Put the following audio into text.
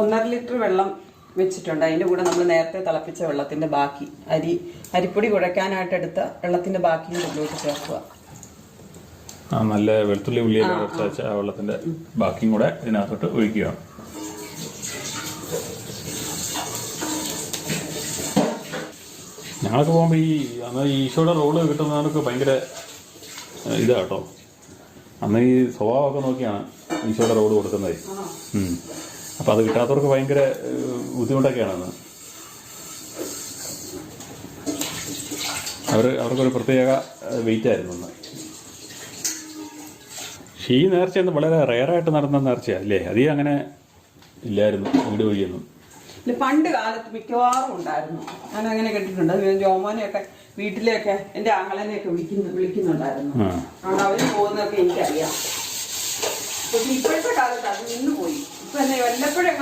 1.5 litre വെള്ളം വെച്ചിട്ടുണ്ട്. അതിൻ്റെ കൂടെ നമ്മൾ നേരത്തെ തിളപ്പിച്ച വെള്ളത്തിൻ്റെ ബാക്കി അരിപ്പൊടി കുഴയ്ക്കാനായിട്ട് എടുത്ത വെള്ളത്തിൻ്റെ ബാക്കിയും ഇതിലോട്ട് ചേർക്കുക. നല്ല വെളുത്തുള്ളി ഉള്ളിയൊക്കെ കുറച്ച് ആ വെള്ളത്തിൻ്റെ ബാക്കിയും കൂടെ ഇതിനകത്തോട്ട് ഒഴിക്കുക. ഞങ്ങളൊക്കെ പോകുമ്പോൾ അന്ന് ഈശോയുടെ റോള് കിട്ടുന്നവർക്ക് ഭയങ്കര ഇതാട്ടോ. അന്ന് ഈ സ്വഭാവമൊക്കെ നോക്കിയാണ് ഈശോയുടെ റോഡ് കൊടുക്കുന്നത്. അപ്പം അത് കിട്ടാത്തവർക്ക് ഭയങ്കര ബുദ്ധിമുട്ടൊക്കെയാണ് അന്ന്. അവർക്കൊരു പ്രത്യേക വെയിറ്റ് ആയിരുന്നു അന്ന്. ഈ നേർച്ചയൊന്നും വളരെ റെയറായിട്ട് നടന്ന നേർച്ചയാണ് അല്ലേ? അധികം അങ്ങനെ ഇല്ലായിരുന്നു വീട് വഴിയൊന്നും. പണ്ട് കാലത്ത് മിക്കവാറും ഉണ്ടായിരുന്നു. ഞാൻ അങ്ങനെ കേട്ടിട്ടുണ്ട്. ജോമോനെയൊക്കെ വീട്ടിലെയൊക്കെ എൻ്റെ ആങ്ങളെനെയൊക്കെ വിളിക്കുന്നുണ്ടായിരുന്നു. അതുകൊണ്ട് അവർ പോകുന്നതൊക്കെ എനിക്കറിയാം. പക്ഷെ ഇപ്പോഴത്തെ കാലത്ത് അത് നിന്ന് പോയി. ഇപ്പൊ എന്നെ വല്ലപ്പോഴും